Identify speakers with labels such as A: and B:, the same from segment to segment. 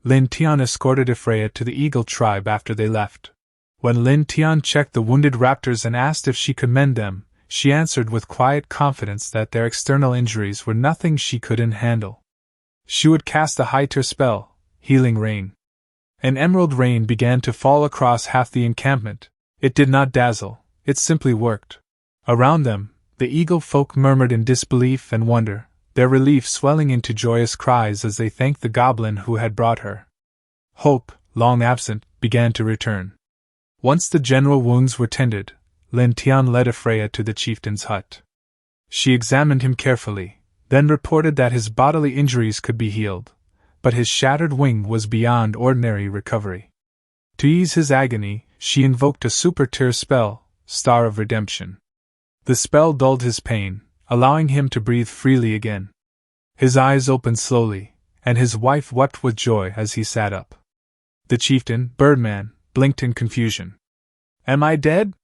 A: Lin Tian escorted Freya to the eagle tribe after they left. When Lin Tian checked the wounded raptors and asked if she could mend them, she answered with quiet confidence that their external injuries were nothing she couldn't handle. She would cast a high-tier spell, Healing Rain. An emerald rain began to fall across half the encampment. It did not dazzle, it simply worked. Around them, the eagle folk murmured in disbelief and wonder, their relief swelling into joyous cries as they thanked the goblin who had brought her. Hope, long absent, began to return. Once the general wounds were tended, Lin Tian led Freya to the chieftain's hut. She examined him carefully, then reported that his bodily injuries could be healed, but his shattered wing was beyond ordinary recovery. To ease his agony, she invoked a super-tier spell, Star of Redemption. The spell dulled his pain, allowing him to breathe freely again. His eyes opened slowly, and his wife wept with joy as he sat up. The chieftain, Birdman, blinked in confusion. "Am I dead?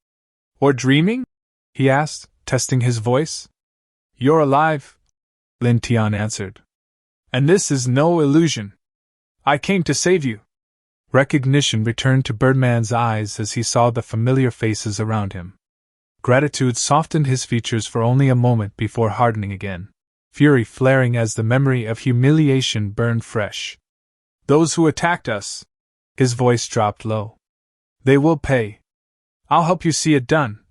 A: Or dreaming?" he asked, testing his voice. "You're alive," Lin Tian answered. "And this is no illusion. I came to save you." Recognition returned to Birdman's eyes as he saw the familiar faces around him. Gratitude softened his features for only a moment before hardening again, fury flaring as the memory of humiliation burned fresh. "Those who attacked us," his voice dropped low. "They will pay. I'll help you see it done,"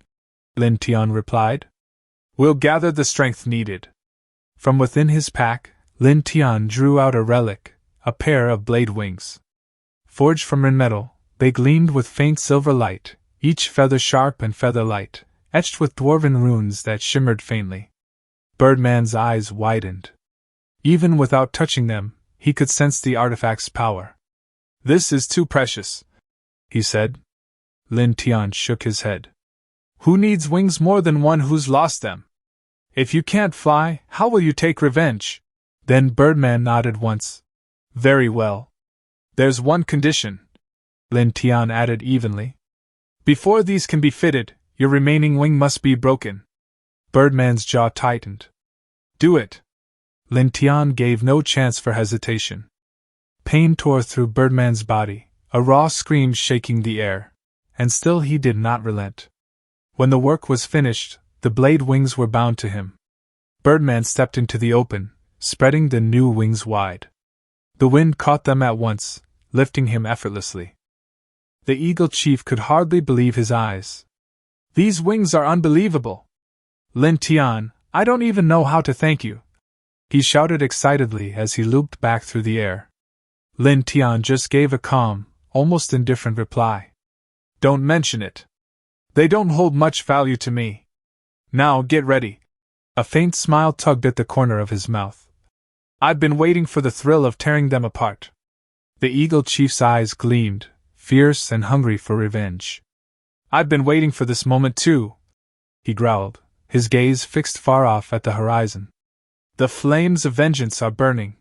A: Lin Tian replied. "We'll gather the strength needed." From within his pack, Lin Tian drew out a relic, a pair of blade wings. Forged from red metal, they gleamed with faint silver light, each feather sharp and feather light, etched with dwarven runes that shimmered faintly. Birdman's eyes widened. Even without touching them, he could sense the artifact's power. "This is too precious," he said. Lin Tian shook his head. "Who needs wings more than one who's lost them? If you can't fly, how will you take revenge?" Then Birdman nodded once. "Very well. There's one condition," Lin Tian added evenly. "Before these can be fitted, your remaining wing must be broken." Birdman's jaw tightened. "Do it." Lin Tian gave no chance for hesitation. Pain tore through Birdman's body, a raw scream shaking the air, and still he did not relent. When the work was finished, the blade wings were bound to him. Birdman stepped into the open, spreading the new wings wide. The wind caught them at once, lifting him effortlessly. The eagle chief could hardly believe his eyes. "These wings are unbelievable! Lin Tian, I don't even know how to thank you," he shouted excitedly as he looped back through the air. Lin Tian just gave a calm, almost indifferent reply. "Don't mention it. They don't hold much value to me. Now get ready." A faint smile tugged at the corner of his mouth. "I've been waiting for the thrill of tearing them apart." The eagle chief's eyes gleamed, fierce and hungry for revenge. "I've been waiting for this moment too," he growled, his gaze fixed far off at the horizon. "The flames of vengeance are burning."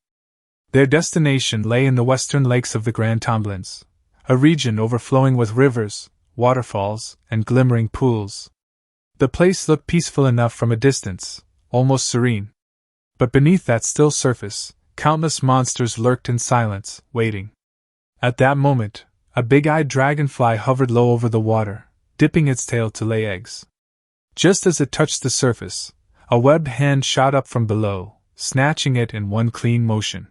A: Their destination lay in the western lakes of the Grand Tomblins, a region overflowing with rivers, waterfalls, and glimmering pools. The place looked peaceful enough from a distance, almost serene. But beneath that still surface, countless monsters lurked in silence, waiting. At that moment, a big-eyed dragonfly hovered low over the water, dipping its tail to lay eggs. Just as it touched the surface, a webbed hand shot up from below, snatching it in one clean motion.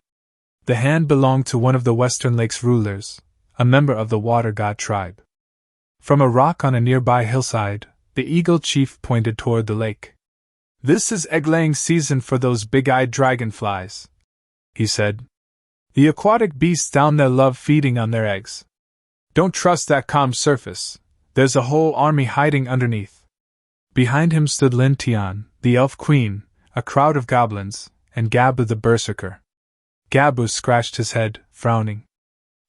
A: The hand belonged to one of the Western Lake's rulers, a member of the Water God tribe. From a rock on a nearby hillside, the eagle chief pointed toward the lake. "This is egg-laying season for those big-eyed dragonflies," he said. "The aquatic beasts down there love feeding on their eggs. Don't trust that calm surface, there's a whole army hiding underneath." Behind him stood Lin Tian, the elf queen, a crowd of goblins, and Gabu the berserker. Gabu scratched his head, frowning.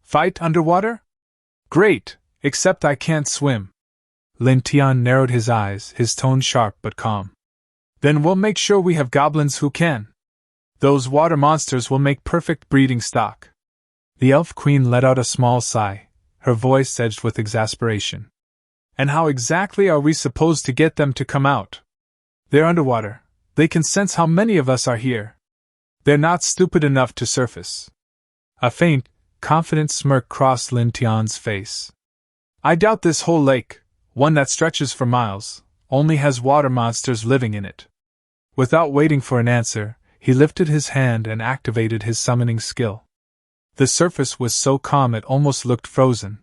A: "Fight underwater? Great, except I can't swim." Lin Tian narrowed his eyes, his tone sharp but calm. "Then we'll make sure we have goblins who can. Those water monsters will make perfect breeding stock." The elf queen let out a small sigh, her voice edged with exasperation. "And how exactly are we supposed to get them to come out? They're underwater, they can sense how many of us are here. They're not stupid enough to surface." A faint, confident smirk crossed Lin Tian's face. I doubt this whole lake, one that stretches for miles, only has water monsters living in it. Without waiting for an answer, he lifted his hand and activated his summoning skill. The surface was so calm it almost looked frozen.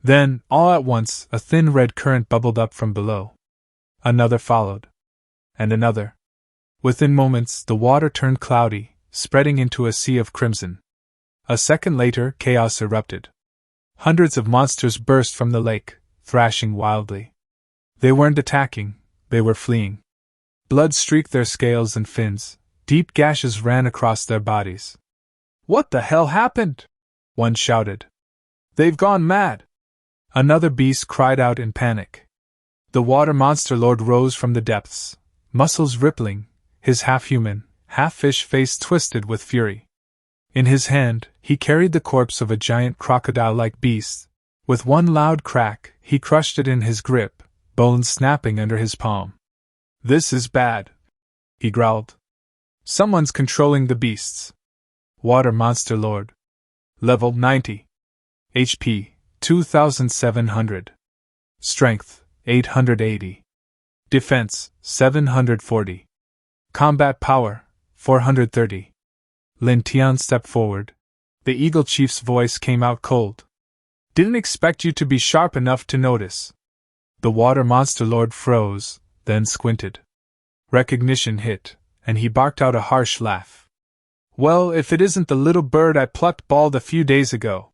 A: Then, all at once, a thin red current bubbled up from below. Another followed. And another. Within moments, the water turned cloudy, spreading into a sea of crimson. A second later, chaos erupted. Hundreds of monsters burst from the lake, thrashing wildly. They weren't attacking, they were fleeing. Blood streaked their scales and fins, deep gashes ran across their bodies. What the hell happened? One shouted. They've gone mad! Another beast cried out in panic. The water monster lord rose from the depths, muscles rippling, his half-human, half-fish face twisted with fury. In his hand, he carried the corpse of a giant crocodile-like beast. With one loud crack, he crushed it in his grip, bones snapping under his palm. This is bad, he growled. Someone's controlling the beasts. Water Monster Lord. Level 90. HP, 2700. Strength, 880. Defense, 740. Combat power, 430. Lin Tian stepped forward. The Eagle Chief's voice came out cold. Didn't expect you to be sharp enough to notice. The Water Monster Lord froze, then squinted. Recognition hit, and he barked out a harsh laugh. Well, if it isn't the little bird I plucked bald a few days ago.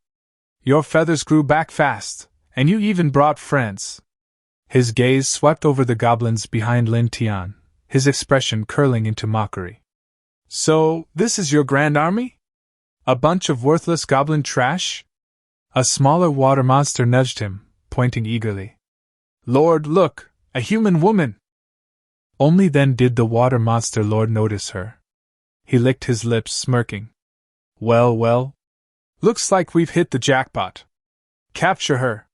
A: Your feathers grew back fast, and you even brought friends. His gaze swept over the goblins behind Lin Tian, his expression curling into mockery. So, this is your grand army? A bunch of worthless goblin trash? A smaller water monster nudged him, pointing eagerly. Lord, look, a human woman! Only then did the water monster lord notice her. He licked his lips, smirking. Well, looks like we've hit the jackpot. Capture her!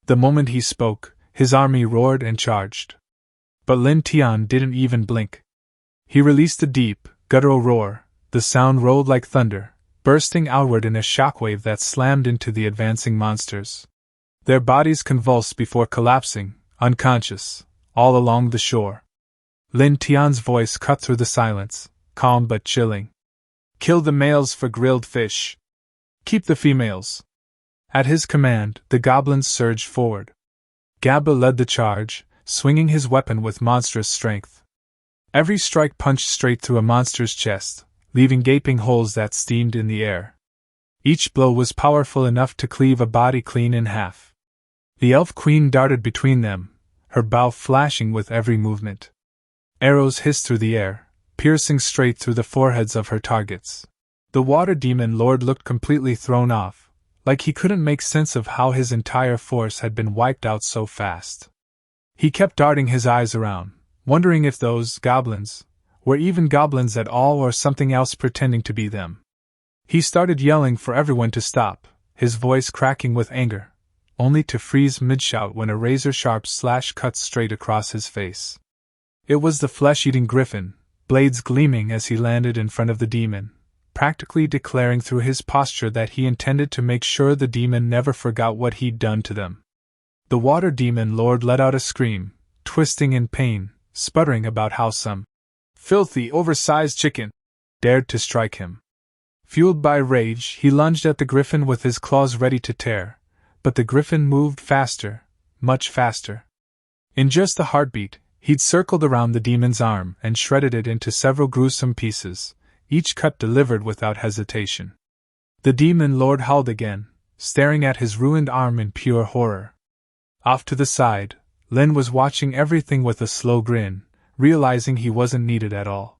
A: The moment he spoke, his army roared and charged. But Lin Tian didn't even blink. He released a deep, guttural roar. The sound rolled like thunder, bursting outward in a shockwave that slammed into the advancing monsters. Their bodies convulsed before collapsing, unconscious, all along the shore. Lin Tian's voice cut through the silence, calm but chilling. Kill the males for grilled fish. Keep the females. At his command, the goblins surged forward. Gabba led the charge, swinging his weapon with monstrous strength. Every strike punched straight through a monster's chest, leaving gaping holes that steamed in the air. Each blow was powerful enough to cleave a body clean in half. The elf queen darted between them, her bow flashing with every movement. Arrows hissed through the air, piercing straight through the foreheads of her targets. The water demon lord looked completely thrown off, like he couldn't make sense of how his entire force had been wiped out so fast. He kept darting his eyes around, wondering if those goblins were even goblins at all or something else pretending to be them. He started yelling for everyone to stop, his voice cracking with anger, only to freeze mid-shout when a razor-sharp slash cut straight across his face. It was the flesh-eating griffin, blades gleaming as he landed in front of the demon, practically declaring through his posture that he intended to make sure the demon never forgot what he'd done to them. The water demon lord let out a scream, twisting in pain, sputtering about how some filthy, oversized chicken dared to strike him. Fueled by rage, he lunged at the griffin with his claws ready to tear, but the griffin moved faster, much faster. In just a heartbeat, he'd circled around the demon's arm and shredded it into several gruesome pieces, each cut delivered without hesitation. The demon lord howled again, staring at his ruined arm in pure horror. Off to the side, Lin was watching everything with a slow grin, realizing he wasn't needed at all.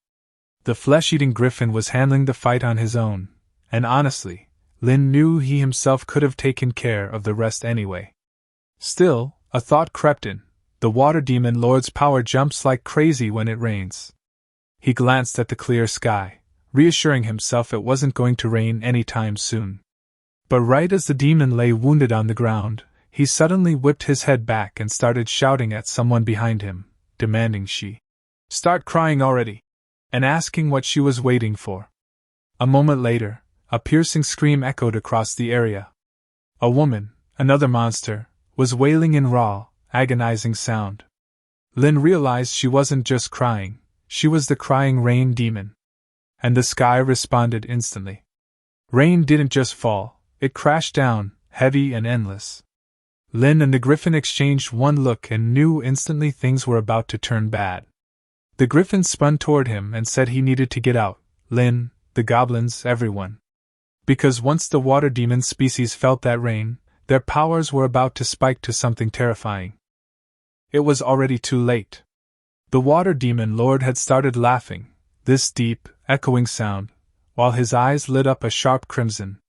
A: The flesh-eating griffin was handling the fight on his own, and honestly, Lin knew he himself could have taken care of the rest anyway. Still, a thought crept in. The water demon lord's power jumps like crazy when it rains. He glanced at the clear sky, reassuring himself it wasn't going to rain any time soon. But right as the demon lay wounded on the ground, he suddenly whipped his head back and started shouting at someone behind him, demanding she start crying already, and asking what she was waiting for. A moment later, a piercing scream echoed across the area. A woman, another monster, was wailing in raw, agonizing sound. Lin realized she wasn't just crying, she was the crying rain demon. And the sky responded instantly. Rain didn't just fall, it crashed down, heavy and endless. Lin and the griffin exchanged one look and knew instantly things were about to turn bad. The griffin spun toward him and said he needed to get out, Lin, the goblins, everyone. Because once the water demon species felt that rain, their powers were about to spike to something terrifying. It was already too late. The water demon lord had started laughing, this deep, echoing sound, while his eyes lit up a sharp crimson.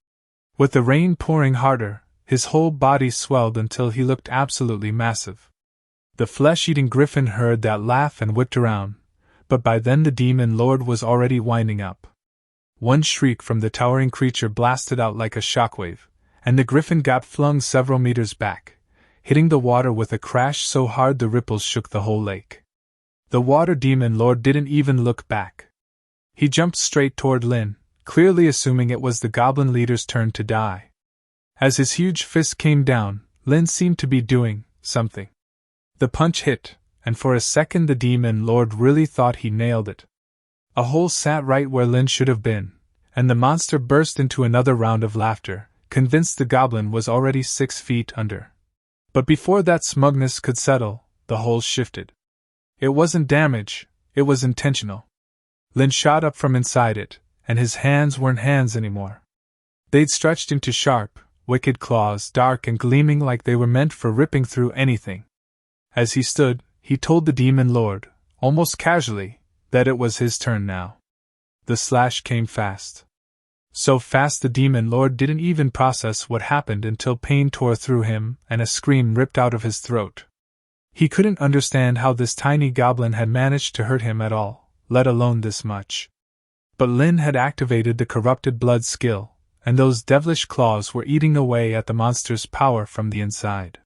A: With the rain pouring harder, his whole body swelled until he looked absolutely massive. The flesh-eating griffin heard that laugh and whipped around, but by then the demon lord was already winding up. One shriek from the towering creature blasted out like a shockwave, and the griffin got flung several meters back, hitting the water with a crash so hard the ripples shook the whole lake. The water demon lord didn't even look back. He jumped straight toward Lin, clearly assuming it was the goblin leader's turn to die. As his huge fist came down, Lin seemed to be doing something. The punch hit, and for a second the demon lord really thought he nailed it. A hole sat right where Lin should have been, and the monster burst into another round of laughter, convinced the goblin was already 6 feet under. But before that smugness could settle, the hole shifted. It wasn't damage, it was intentional. Lin shot up from inside it, and his hands weren't hands anymore. They'd stretched into sharp, wicked claws, dark and gleaming like they were meant for ripping through anything. As he stood, he told the demon lord, almost casually, that it was his turn now. The slash came fast. So fast the demon lord didn't even process what happened until pain tore through him and a scream ripped out of his throat. He couldn't understand how this tiny goblin had managed to hurt him at all, let alone this much. But Lin had activated the corrupted blood skill, and those devilish claws were eating away at the monster's power from the inside.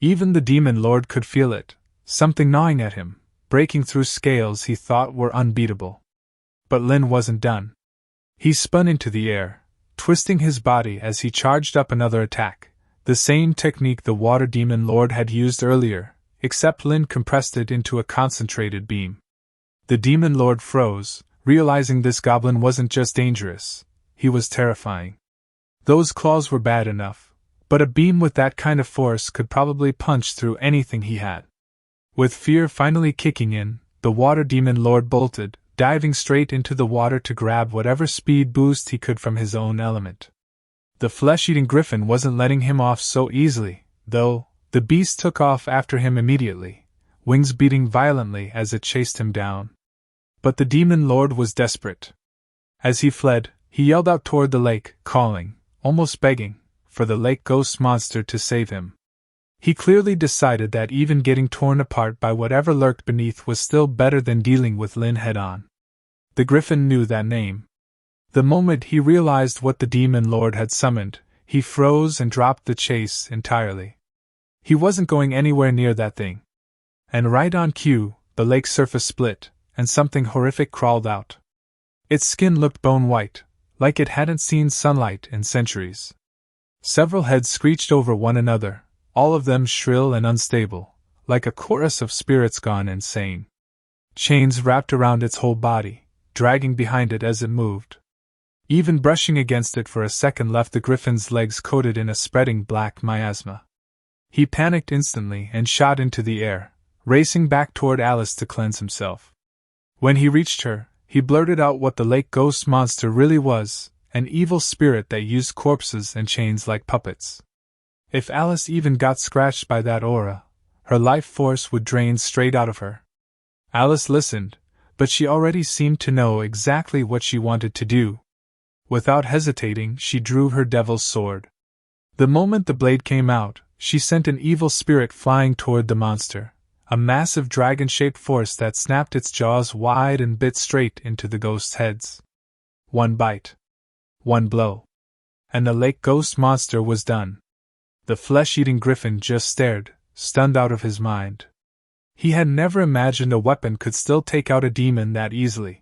A: Even the demon lord could feel it, something gnawing at him, breaking through scales he thought were unbeatable. But Lin wasn't done. He spun into the air, twisting his body as he charged up another attack, the same technique the water demon lord had used earlier, except Lin compressed it into a concentrated beam. The demon lord froze, realizing this goblin wasn't just dangerous, he was terrifying. Those claws were bad enough, but a beam with that kind of force could probably punch through anything he had. With fear finally kicking in, the water demon lord bolted, diving straight into the water to grab whatever speed boost he could from his own element. The flesh-eating griffin wasn't letting him off so easily, though. The beast took off after him immediately, wings beating violently as it chased him down. But the demon lord was desperate. As he fled, he yelled out toward the lake, calling, almost begging, for the lake ghost monster to save him. He clearly decided that even getting torn apart by whatever lurked beneath was still better than dealing with Lin head-on. The griffin knew that name. The moment he realized what the demon lord had summoned, he froze and dropped the chase entirely. He wasn't going anywhere near that thing. And right on cue, the lake surface split, and something horrific crawled out. Its skin looked bone-white, like it hadn't seen sunlight in centuries. Several heads screeched over one another, all of them shrill and unstable, like a chorus of spirits gone insane. Chains wrapped around its whole body, dragging behind it as it moved. Even brushing against it for a second left the griffin's legs coated in a spreading black miasma. He panicked instantly and shot into the air, racing back toward Alice to cleanse himself. When he reached her, he blurted out what the lake ghost monster really was, an evil spirit that used corpses and chains like puppets. If Alice even got scratched by that aura, her life force would drain straight out of her. Alice listened, but she already seemed to know exactly what she wanted to do. Without hesitating, she drew her devil's sword. The moment the blade came out, she sent an evil spirit flying toward the monster, a massive dragon-shaped force that snapped its jaws wide and bit straight into the ghosts' heads. One bite. One blow. And the lake ghost monster was done. The flesh-eating griffin just stared, stunned out of his mind. He had never imagined a weapon could still take out a demon that easily.